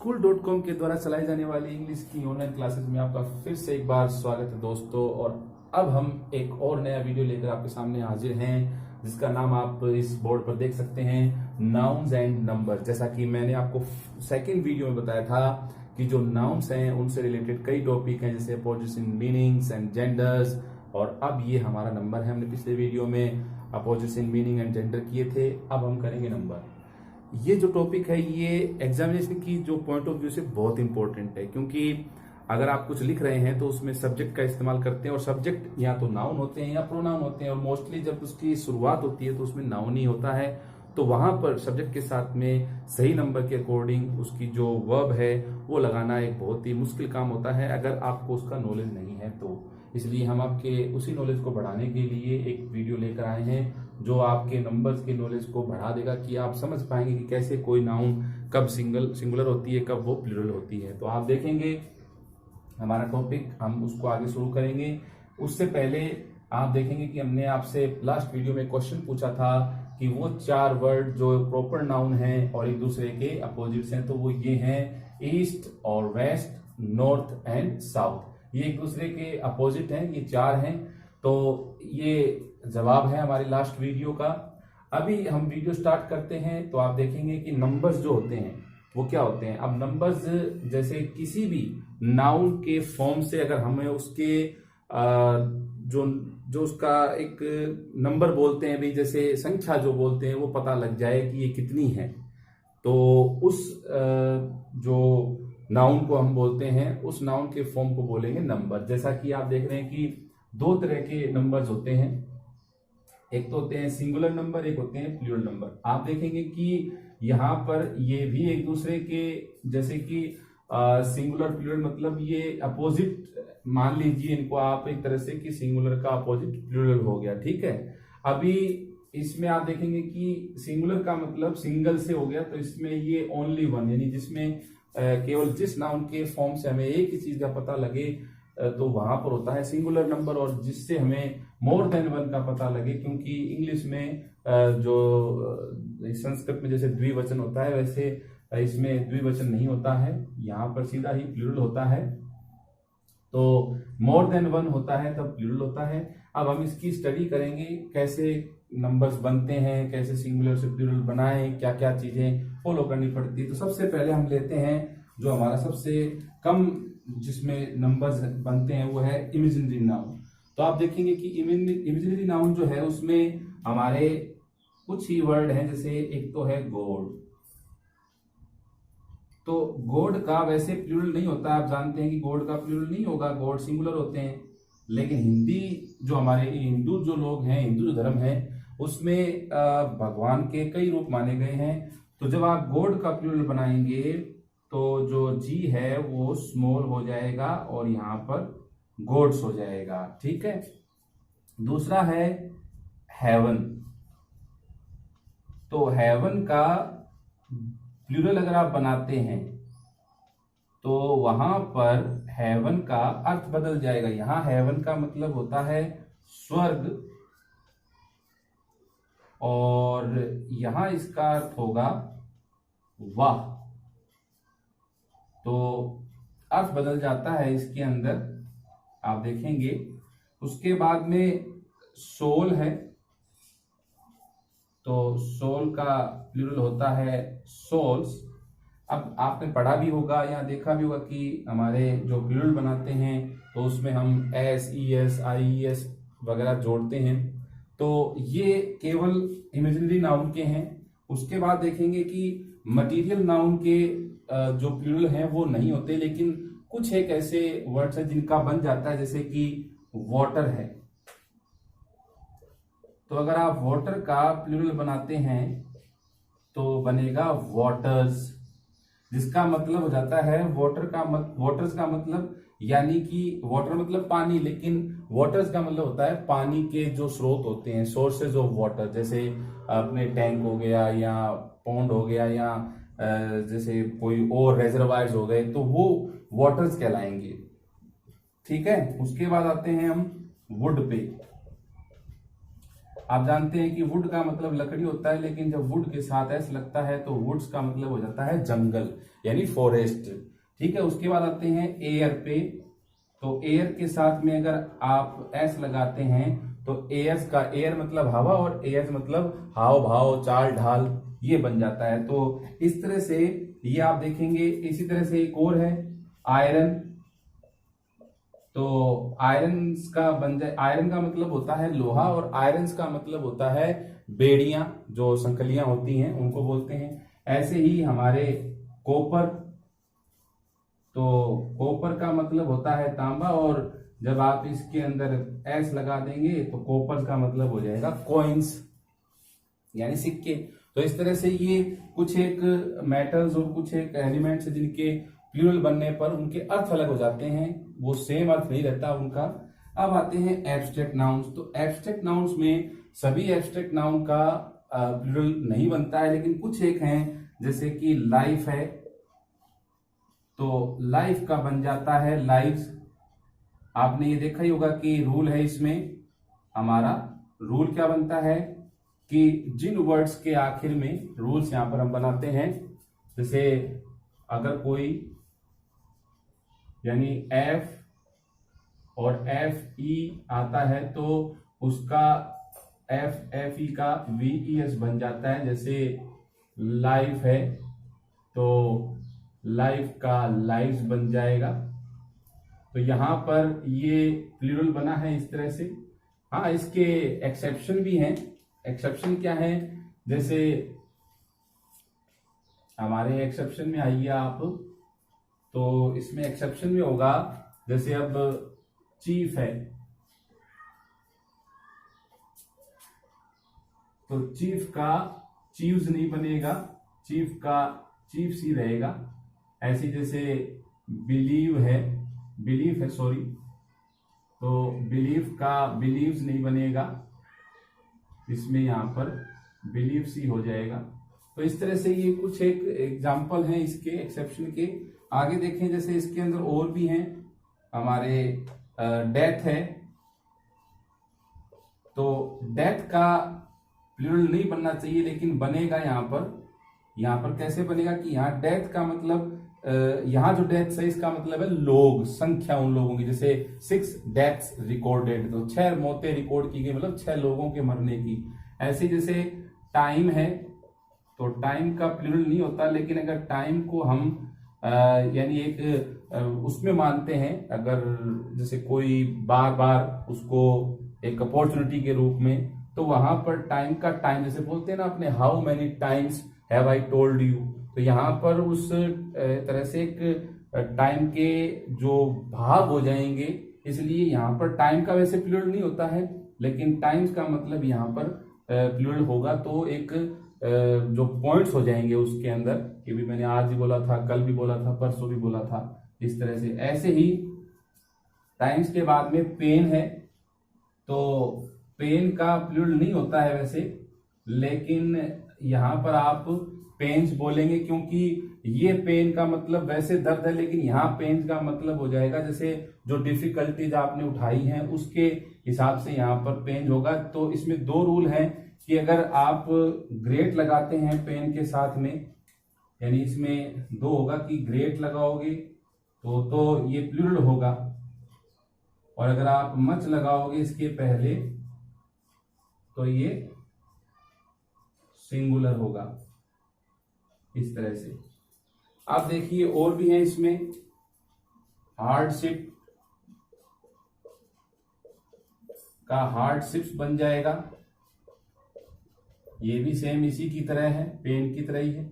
School.com के द्वारा चलाई जाने वाली इंग्लिश की ऑनलाइन क्लासेस में आपका फिर से एक बार स्वागत है दोस्तों। और अब हम एक और नया वीडियो लेकर आपके सामने हाजिर हैं, जिसका नाम आप इस बोर्ड पर देख सकते हैं, नाउन्स एंड नंबर। जैसा कि मैंने आपको सेकंड वीडियो में बताया था कि जो नाउन्स हैं उनसे रिलेटेड कई टॉपिक हैं, जैसे अपोजिशन, मीनिंग्स एंड जेंडर्स। और अब ये हमारा नंबर है। हमने पिछले वीडियो में अपोजिशन, मीनिंग एंड जेंडर किए थे, अब हम करेंगे नंबर। ये जो टॉपिक है ये एग्जामिनेशन की जो पॉइंट ऑफ व्यू से बहुत इंपॉर्टेंट है, क्योंकि अगर आप कुछ लिख रहे हैं तो उसमें सब्जेक्ट का इस्तेमाल करते हैं, और सब्जेक्ट या तो नाउन होते हैं या प्रोनाउन होते हैं, और मोस्टली जब उसकी शुरुआत होती है तो उसमें नाउन ही होता है। तो वहां पर सब्जेक्ट के साथ में सही नंबर के अकॉर्डिंग उसकी जो वर्ब है वो लगाना एक बहुत ही मुश्किल काम होता है, अगर आपको उसका नॉलेज नहीं है तो। इसलिए हम आपके उसी नॉलेज को बढ़ाने के लिए एक वीडियो लेकर आए हैं, जो आपके नंबर्स के नॉलेज को बढ़ा देगा कि आप समझ पाएंगे कि कैसे कोई नाउन कब सिंगुलर होती है, कब वो प्लूरल होती है। तो आप देखेंगे हमारा टॉपिक, हम उसको आगे शुरू करेंगे। उससे पहले आप देखेंगे कि हमने आपसे लास्ट वीडियो में क्वेश्चन पूछा था कि वो चार वर्ड जो प्रॉपर नाउन हैं और एक दूसरे के अपोजिट्स हैं, तो वो ये हैं ईस्ट और वेस्ट, नॉर्थ एंड साउथ। ये एक दूसरे के अपोजिट हैं, ये चार हैं। तो ये जवाब है हमारे लास्ट वीडियो का। अभी हम वीडियो स्टार्ट करते हैं तो आप देखेंगे कि नंबर्स जो होते हैं वो क्या होते हैं। अब नंबर्स जैसे किसी भी नाउन के फॉर्म से अगर हमें उसके जो उसका एक नंबर बोलते हैं, भी जैसे संख्या जो बोलते हैं, वो पता लग जाए कि ये कितनी है, तो उस जो नाउन को हम बोलते हैं उस नाउन के फॉर्म को बोलेंगे नंबर। जैसा कि आप देख रहे हैं कि दो तरह के नंबर्स होते हैं, एक तो होते हैं सिंगुलर नंबर, एक होते हैं प्लूरल नंबर। आप देखेंगे कि यहाँ पर ये भी एक दूसरे के, जैसे कि सिंगुलर प्लूरल मतलब ये अपोजिट मान लीजिए इनको आप एक तरह से कि सिंगुलर का अपोजिट प्लूरल हो गया, ठीक है। अभी इसमें आप देखेंगे कि सिंगुलर का मतलब सिंगल से हो गया, तो इसमें ये ओनली वन, यानी जिसमें केवल जिस नाउन के फॉर्म से हमें एक ही चीज का पता लगे तो वहां पर होता है सिंगुलर नंबर, और जिससे हमें मोर देन वन का पता लगे, क्योंकि इंग्लिश में जो संस्कृत में जैसे द्विवचन होता है वैसे इसमें द्विवचन नहीं होता है, यहाँ पर सीधा ही प्लूरल होता है। तो मोर देन वन होता है तब प्लूरल होता है। अब हम इसकी स्टडी करेंगे, कैसे नंबर्स बनते हैं, कैसे सिंगुलर से प्लूरल बनाएं, क्या क्या चीजें फॉलो करनी पड़ती है। तो सबसे पहले हम लेते हैं जो हमारा सबसे कम जिसमें नंबर्स बनते हैं वो है इमेजिनरी नाउन। तो आप देखेंगे कि इमेजिनरी नाउन जो है उसमें हमारे कुछ ही वर्ड हैं, जैसे एक तो है गॉड। तो गॉड का वैसे प्लूरल नहीं होता, आप जानते हैं कि गॉड का प्लूरल नहीं होगा, गॉड सिंगुलर होते हैं। लेकिन हिंदी जो हमारे हिंदू जो लोग हैं, हिंदू जो धर्म है, उसमें भगवान के कई रूप माने गए हैं। तो जब आप गॉड का प्लूरल बनाएंगे तो जो जी है वो स्मॉल हो जाएगा और यहाँ पर गॉड्स हो जाएगा, ठीक है। दूसरा है हेवन। तो हेवन का प्लूरल अगर आप बनाते हैं तो वहां पर हेवन का अर्थ बदल जाएगा। यहां हेवन का मतलब होता है स्वर्ग, और यहां इसका अर्थ होगा वाह। तो अर्थ बदल जाता है इसके अंदर, आप देखेंगे। उसके बाद में सोल है, तो सोल का प्लूरल होता है सोल्स। अब आपने पढ़ा भी होगा या देखा भी होगा कि हमारे जो प्लूरल बनाते हैं तो उसमें हम एस, ई एस, आई ई एस वगैरह जोड़ते हैं। तो ये केवल इमेजिनरी नाउन के हैं। उसके बाद देखेंगे कि मटेरियल नाउन के जो प्लूरल हैं वो नहीं होते, लेकिन कुछ एक ऐसे वर्ड्स हैं जिनका बन जाता है, जैसे कि वाटर है। तो अगर आप वाटर का प्लूरल बनाते हैं तो बनेगा वाटर्स, जिसका मतलब हो जाता है वाटर्स का मतलब, यानी कि वाटर मतलब पानी, लेकिन वाटर्स का मतलब होता है पानी के जो स्रोत होते हैं, सोर्सेज ऑफ वाटर। जैसे अपने टैंक हो गया या पॉन्ड हो गया या जैसे कोई और रेजर्वायर्स हो गए, तो वो वाटर्स कहलाएंगे, ठीक है। उसके बाद आते हैं हम वुड पे। आप जानते हैं कि वुड का मतलब लकड़ी होता है, लेकिन जब वुड के साथ एस लगता है तो वुड्स का मतलब हो जाता है जंगल यानी फॉरेस्ट। ठीक है, उसके बाद आते हैं एयर पे। तो एयर के साथ में अगर आप एस लगाते हैं तो एयर्स का एयर मतलब हवा और एयर्स मतलब हाव भाव चाल ढाल, ये बन जाता है। तो इस तरह से ये आप देखेंगे। इसी तरह से एक और है आयरन। तो आयरन का बन जाए, आयरन का मतलब होता है लोहा और आयरन का मतलब होता है बेड़ियां, जो संकलियां होती हैं उनको बोलते हैं। ऐसे ही हमारे कॉपर, तो कॉपर का मतलब होता है तांबा, और जब आप इसके अंदर एस लगा देंगे तो कॉपर का मतलब हो जाएगा कॉइन्स यानी सिक्के। तो इस तरह से ये कुछ एक मेटल्स और कुछ एक एलिमेंट्स जिनके प्लूरल बनने पर उनके अर्थ अलग हो जाते हैं, वो सेम अर्थ नहीं रहता उनका। अब आते हैं एब्स्ट्रैक्ट नाउन्स। तो एब्स्ट्रैक्ट नाउन्स में सभी एब्स्ट्रैक्ट नाउन का प्लूरल नहीं बनता है, लेकिन कुछ एक हैं, जैसे कि लाइफ है तो लाइफ का बन जाता है लाइव्स। आपने ये देखा ही होगा कि रूल है इसमें हमारा, रूल क्या बनता है कि जिन वर्ड्स के आखिर में रूल्स यहां पर हम बनाते हैं, जैसे अगर कोई यानी एफ और एफ ई आता है तो उसका एफ ई का वी ई एस बन जाता है। जैसे लाइफ है तो लाइफ का लाइव्स बन जाएगा। तो यहां पर ये प्लूरल बना है इस तरह से। हाँ, इसके एक्सेप्शन भी हैं। एक्सेप्शन क्या है, जैसे हमारे एक्सेप्शन में आइए आप, तो इसमें एक्सेप्शन में होगा जैसे अब चीफ है तो चीफ का चीव्स नहीं बनेगा, चीफ का चीफ सी रहेगा। ऐसे जैसे बिलीव है, बिलीफ है सॉरी, तो बिलीफ का बिलीव्स नहीं बनेगा, इसमें यहां पर बिलीव सी हो जाएगा। तो इस तरह से ये कुछ एक एग्जाम्पल हैं इसके एक्सेप्शन के। आगे देखें, जैसे इसके अंदर और भी हैं हमारे डेथ है तो डेथ का प्लूरल नहीं बनना चाहिए, लेकिन बनेगा यहां पर। यहां पर कैसे बनेगा कि यहाँ डेथ का मतलब यहाँ जो डेथ्स है इसका मतलब है लोग, संख्या उन लोगों की। जैसे 6 डेथ्स रिकॉर्डेड, तो 6 मौतें रिकॉर्ड की गई, मतलब 6 लोगों के मरने की। ऐसे जैसे टाइम है तो टाइम का प्लूरल नहीं होता, लेकिन अगर टाइम को हम यानी एक उसमें मानते हैं, अगर जैसे कोई बार बार उसको एक अपॉर्चुनिटी के रूप में, तो वहां पर टाइम का टाइम जैसे बोलते हैं ना अपने, how many times have I told you, तो यहाँ पर उस तरह से एक टाइम के जो भाग हो जाएंगे, इसलिए यहाँ पर टाइम का वैसे प्लूरल नहीं होता है, लेकिन टाइम्स का मतलब यहाँ पर प्लूरल होगा। तो एक जो पॉइंट्स हो जाएंगे उसके अंदर, ये भी मैंने आज भी बोला था, कल भी बोला था, परसों भी बोला था, इस तरह से। ऐसे ही टाइम्स के बाद में पेन है तो पेन का प्लूरल नहीं होता है वैसे, लेकिन यहां पर आप पेन्स बोलेंगे, क्योंकि ये पेन का मतलब वैसे दर्द है, लेकिन यहाँ पेन का मतलब हो जाएगा जैसे जो डिफिकल्टीज आपने उठाई हैं उसके हिसाब से यहाँ पर पेन होगा। तो इसमें 2 रूल हैं कि अगर आप ग्रेट लगाते हैं पेन के साथ में, यानी इसमें 2 होगा कि ग्रेट लगाओगे तो ये प्लूरल होगा, और अगर आप मच लगाओगे इसके पहले तो ये सिंगुलर होगा, इस तरह से। आप देखिए और भी है इसमें, हार्डशिप का हार्डशिप्स बन जाएगा, ये भी सेम इसी की तरह है, पेन की तरह ही है।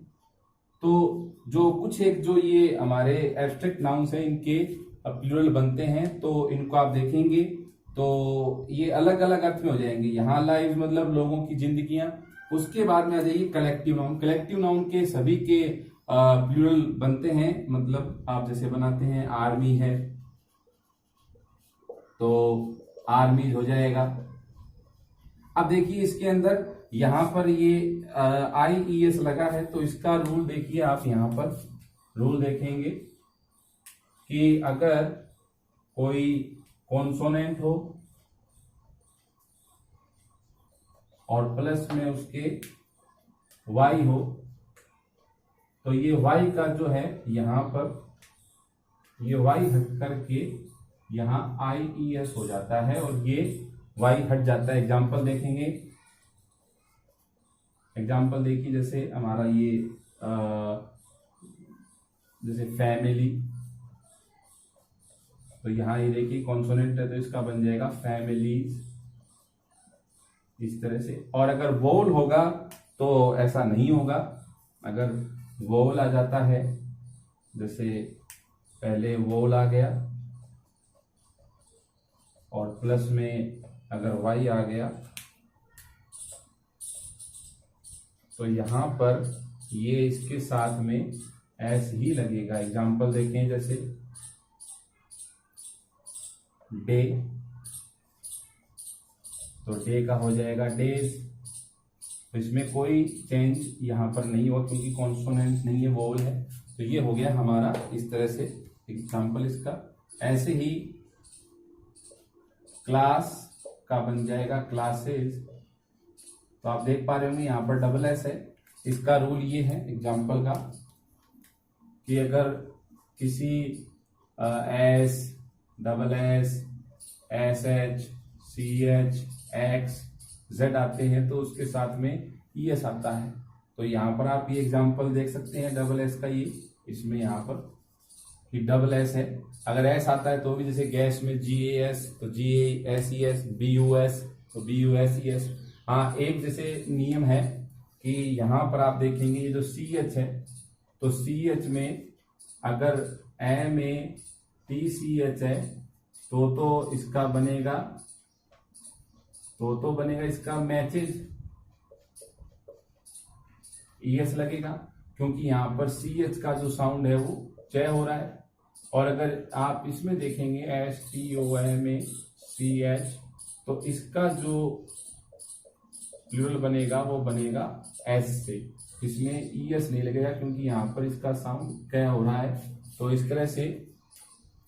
तो जो कुछ एक जो ये हमारे एब्स्ट्रैक्ट नाउन्स हैं इनके प्लूरल बनते हैं, तो इनको आप देखेंगे तो ये अलग अलग अर्थ में हो जाएंगे। यहाँ लाइव मतलब लोगों की जिंदगियां, उसके बाद में आ जाइए कलेक्टिव नाउन। कलेक्टिव नाउन के सभी के प्लूरल बनते हैं, मतलब आप जैसे बनाते हैं आर्मी है तो आर्मीज हो जाएगा। अब देखिए इसके अंदर यहां पर ये IES लगा है, तो इसका रूल देखिए आप, यहां पर रूल देखेंगे कि अगर कोई कॉन्सोनेंट हो और प्लस में उसके y हो, तो ये y का जो है यहां पर ये y हट करके यहाँ IES हो जाता है और ये y हट जाता है। एग्जाम्पल देखेंगे, एग्जाम्पल देखिए, जैसे हमारा ये जैसे फैमिली, तो यहाँ ये देखिए कॉन्सोनेंट है तो इसका बन जाएगा फैमिली, इस तरह से। और अगर वोवल होगा तो ऐसा नहीं होगा। अगर वोवल आ जाता है, जैसे पहले वोवल आ गया और प्लस में अगर y आ गया, तो यहां पर ये इसके साथ में s ही लगेगा। एग्जाम्पल देखें, जैसे डे, तो डे का हो जाएगा डेज। तो इसमें कोई चेंज यहां पर नहीं हुआ क्योंकि कॉन्सोनेंट नहीं है, वोवल है। तो ये हो गया हमारा इस तरह से एग्जाम्पल इसका। ऐसे ही क्लास का बन जाएगा क्लासेस। तो आप देख पा रहे होंगे यहाँ पर डबल एस है। इसका रूल ये है एग्जाम्पल का कि अगर किसी S, double S, S H, C H, X, Z आते हैं तो उसके साथ में ई एस आता है। तो यहाँ पर आप ये एग्जाम्पल देख सकते हैं डबल एस का, ये इसमें यहाँ पर कि डबल एस है। अगर एस आता है तो भी, जैसे गैस में GAS तो GASES, BUS तो BUSES। हाँ, एक जैसे नियम है कि यहाँ पर आप देखेंगे ये जो CH है, तो CH में अगर ए में TCH है तो इसका बनेगा, तो बनेगा इसका मैचेज ES लगेगा, क्योंकि यहाँ पर CH का जो साउंड है वो चय हो रहा है। और अगर आप इसमें देखेंगे STOM में CH, तो इसका जो प्लूरल बनेगा वो बनेगा S से, इसमें ES नहीं लगेगा क्योंकि यहाँ पर इसका साउंड क्या हो रहा है। तो इस तरह से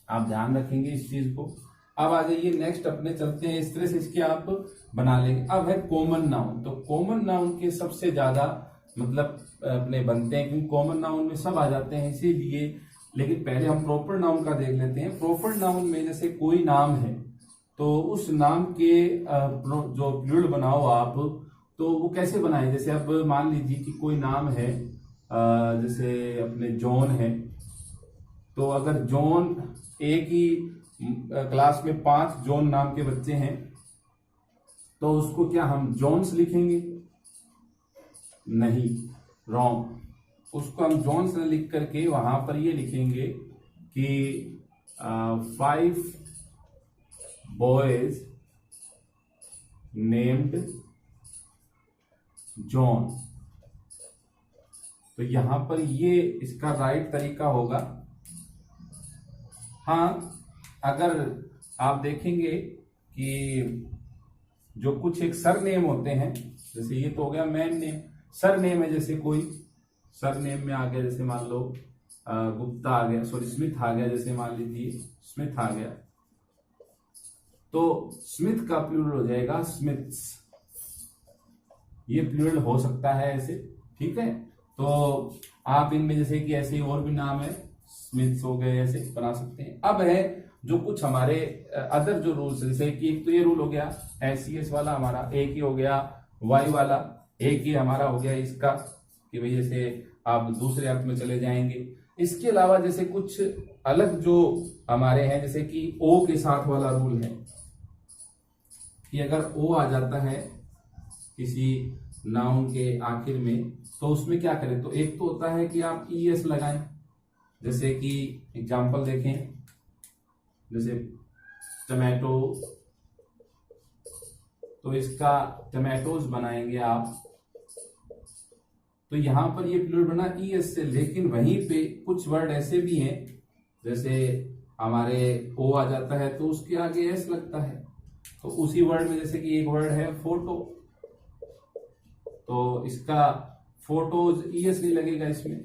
आप ध्यान रखेंगे इस चीज को। अब आ जाइए नेक्स्ट अपने चलते हैं, इस तरह से इसके आप बना लेंगे। अब है कॉमन नाउन। तो कॉमन नाउन के सबसे ज्यादा मतलब अपने बनते हैं क्योंकि कॉमन नाउन में सब आ जाते हैं, इसीलिए। लेकिन पहले हम प्रॉपर नाउन का देख लेते हैं। प्रॉपर नाउन में जैसे कोई नाम है तो उस नाम के जो प्लूरल बनाओ आप, तो वो कैसे बनाए। जैसे अब मान लीजिए कि कोई नाम है, जैसे अपने जॉन है, तो अगर जॉन, एक ही क्लास में 5 जॉन नाम के बच्चे हैं, तो उसको क्या हम जॉन्स लिखेंगे? नहीं, रॉन्ग। उसको हम जॉन्स न लिख करके वहां पर ये लिखेंगे कि 5 बॉयज नेम्ड जॉन। तो यहां पर ये इसका राइट तरीका होगा। हाँ, अगर आप देखेंगे कि जो कुछ एक सर नेम होते हैं, जैसे ये तो हो गया मैन नेम, सर नेम है, जैसे कोई सर नेम में आ गया, जैसे मान लो गुप्ता आ गया, सॉरी स्मिथ आ गया, जैसे मान लीजिए स्मिथ आ गया, तो स्मिथ का प्लूरल हो जाएगा स्मिथ्स। ये प्लूरल हो सकता है ऐसे, ठीक है। तो आप इनमें जैसे कि ऐसे और भी नाम है, स्मिथ्स हो गए, ऐसे बना सकते हैं। अब है जो कुछ हमारे अदर जो रूल्स, जैसे कि एक तो ये रूल हो गया SES वाला हमारा, एक ही हो गया Y वाला, एक ही हमारा हो गया इसका कि भाई जैसे आप दूसरे अर्थ में चले जाएंगे। इसके अलावा जैसे कुछ अलग जो हमारे हैं, जैसे कि O के साथ वाला रूल है कि अगर O आ जाता है किसी नाउन के आखिर में, तो उसमें क्या करें। तो एक तो होता है कि आप ES लगाएं, जैसे कि एग्जाम्पल देखें, जैसे टमाटो, तो इसका टमाटोज बनाएंगे आप, तो यहां पर ये प्लूरल बना ES से। लेकिन वहीं पे कुछ वर्ड ऐसे भी हैं, जैसे हमारे O आ जाता है तो उसके आगे S लगता है। तो उसी वर्ड में जैसे कि एक वर्ड है फोटो, तो इसका फोटोज ES नहीं लगेगा, इसमें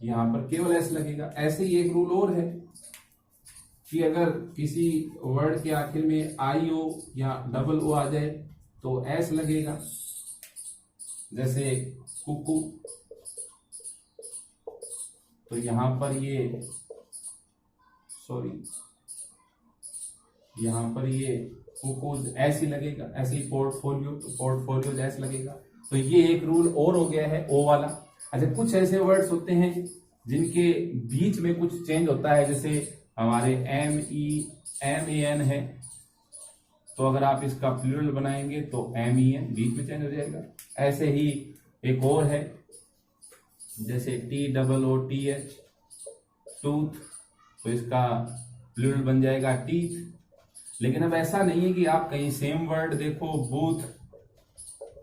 यहां पर केवल S लगेगा। ऐसे ही एक रूल और है कि अगर किसी वर्ड के आखिर में IO या डबल O आ जाए तो एस लगेगा, जैसे कुकू, तो यहां पर ये यहां पर ये कुकूज ऐसे लगेगा, ऐसे ही पोर्टफोलियो ऐसे लगेगा। तो ये एक रूल और हो गया है ओ वाला। अच्छा, कुछ ऐसे वर्ड्स होते हैं जिनके बीच में कुछ चेंज होता है, जैसे हमारे MEN है, तो अगर आप इसका प्लूरल बनाएंगे तो MEN बीच में चेंज हो जाएगा। ऐसे ही एक और है, जैसे TOOTH, टूथ, तो इसका प्लूरल बन जाएगा टीथ। लेकिन अब ऐसा नहीं है कि आप कहीं सेम वर्ड देखो बूथ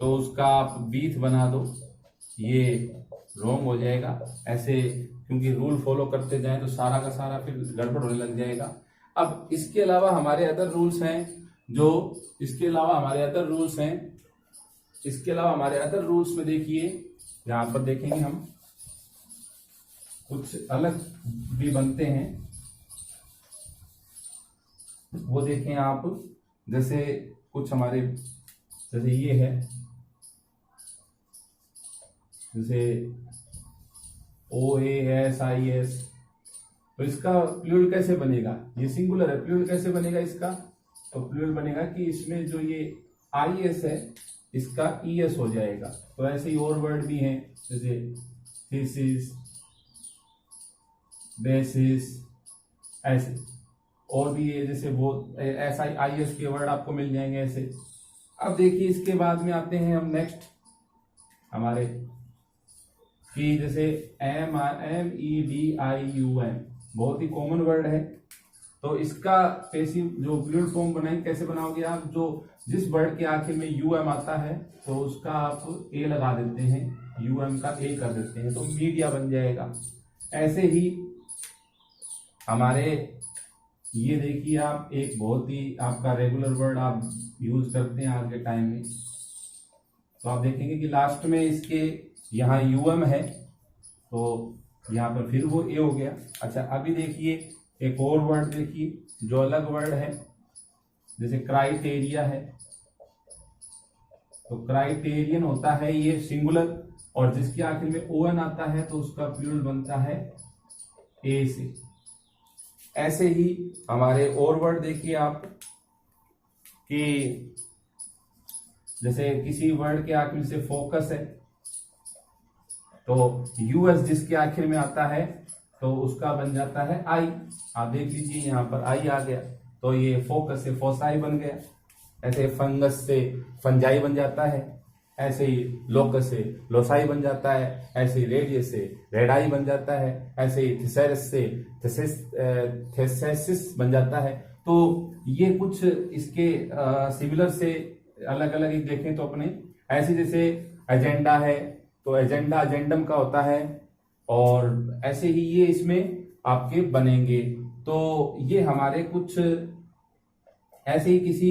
तो उसका आप बीथ बना दो, ये रॉन्ग हो जाएगा ऐसे, क्योंकि रूल फॉलो करते जाएं तो सारा का सारा फिर गड़बड़ होने लग जाएगा। अब इसके अलावा हमारे अदर रूल्स हैं, इसके अलावा हमारे अदर रूल्स में देखिए, यहां पर देखेंगे हम कुछ अलग भी बनते हैं, वो देखें आप। जैसे कुछ हमारे, जैसे ये है, जैसे OASIS, तो इसका प्लूरल कैसे बनेगा? ये सिंगुलर है, प्लूरल कैसे बनेगा इसका? तो प्लूरल बनेगा कि इसमें जो ये IS है इसका ES हो जाएगा। तो ऐसे ही और वर्ड भी हैं, जैसे थीसिस, बेसिस, ऐसे और भी है, जैसे वो SIS के वर्ड आपको मिल जाएंगे ऐसे। अब देखिए इसके बाद में आते हैं हम नेक्स्ट हमारे कि जैसे MEDIUM बहुत ही कॉमन वर्ड है, तो इसका पैसिव जो प्लूरल फॉर्म बनाएंगे कैसे बनाओगे आप? जिस वर्ड के आखिर में UM आता है तो उसका आप A लगा देते हैं, UM का A कर देते हैं, तो मीडिया बन जाएगा। ऐसे ही हमारे ये देखिए आप, एक बहुत ही आपका रेगुलर वर्ड आप यूज करते हैं आज के टाइम में, तो आप देखेंगे कि लास्ट में इसके यहाँ UM है, तो यहाँ पर फिर वो A हो गया। अच्छा, अभी देखिए एक और वर्ड देखिए जो अलग वर्ड है, जैसे क्राइटेरिया है, तो क्राइटेरियन होता है ये सिंगुलर, और जिसके आखिर में ON आता है तो उसका प्लूरल बनता है A से। ऐसे ही हमारे और वर्ड देखिए आप कि जैसे किसी वर्ड के आखिर से फोकस है, तो US जिसके आखिर में आता है तो उसका बन जाता है I। आप देख लीजिए यहाँ पर I आ गया, तो ये फोकस से फोसाई बन गया। ऐसे फंगस से फंजाई बन जाता है, ऐसे ही लोकस से लोसाई बन जाता है, ऐसे ही रेडियस से रेडाई बन जाता है, ऐसे ही थिसेरस से थेसेसिस बन जाता है। तो ये कुछ इसके सिमिलर से अलग अलग एक देखें तो अपने, ऐसे जैसे एजेंडा है तो एजेंडा एजेंडम का होता है, और ऐसे ही ये इसमें आपके बनेंगे। तो ये हमारे कुछ ऐसे ही किसी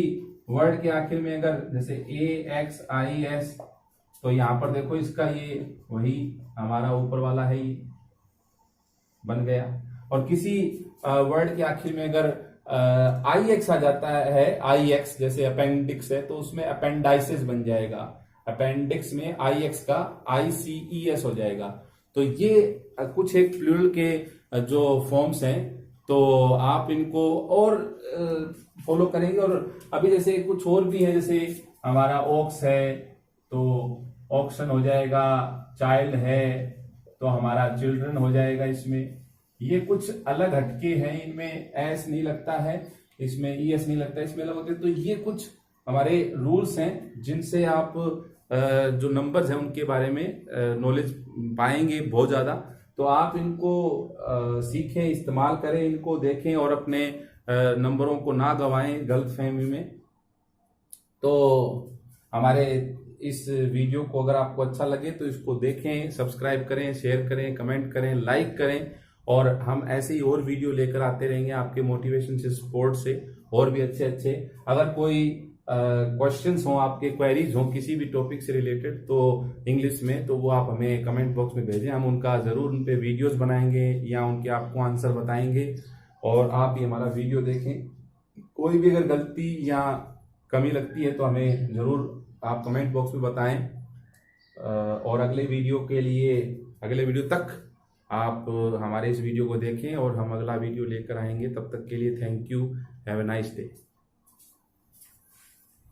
वर्ड के आखिर में अगर जैसे AXIS, तो यहाँ पर देखो इसका ये वही हमारा ऊपर वाला है, ये बन गया। और किसी वर्ड के आखिर में अगर IX आ जाता है, IX जैसे अपेंडिक्स है, तो उसमें अपेंडाइसिस बन जाएगा। अपेंडिक्स में IX का ICES हो जाएगा। तो ये कुछ एक प्लूरल के जो फॉर्म्स हैं, तो आप इनको और फॉलो करेंगे। और अभी जैसे कुछ और भी है, जैसे हमारा ऑक्स है तो ऑक्शन हो जाएगा, चाइल्ड है तो हमारा चिल्ड्रन हो जाएगा। इसमें ये कुछ अलग हटके हैं, इनमें एस नहीं लगता है, इसमें ES नहीं लगता, इसमें अलग होते हैं। तो ये कुछ हमारे रूल्स हैं जिनसे आप जो नंबर्स हैं उनके बारे में नॉलेज पाएंगे बहुत ज़्यादा। तो आप इनको सीखें, इस्तेमाल करें, इनको देखें और अपने नंबरों को ना गंवाएं गलतफहमी में। तो हमारे इस वीडियो को अगर आपको अच्छा लगे तो इसको देखें, सब्सक्राइब करें, शेयर करें, कमेंट करें, लाइक करें, और हम ऐसे ही और वीडियो लेकर आते रहेंगे आपके मोटिवेशन से, सपोर्ट से, और भी अच्छे अच्छे। अगर कोई क्वेश्चंस हो, आपके क्वेरीज हो किसी भी टॉपिक से रिलेटेड, तो इंग्लिश में, तो वो आप हमें कमेंट बॉक्स में भेजें, हम उनका जरूर उन पे वीडियोस बनाएंगे या उनके आपको आंसर बताएंगे। और आप भी हमारा वीडियो देखें, कोई भी अगर गलती या कमी लगती है तो हमें ज़रूर आप कमेंट बॉक्स में बताएं। और अगले वीडियो तक आप हमारे इस वीडियो को देखें और हम अगला वीडियो लेकर आएंगे। तब तक के लिए thank you, have a nice day.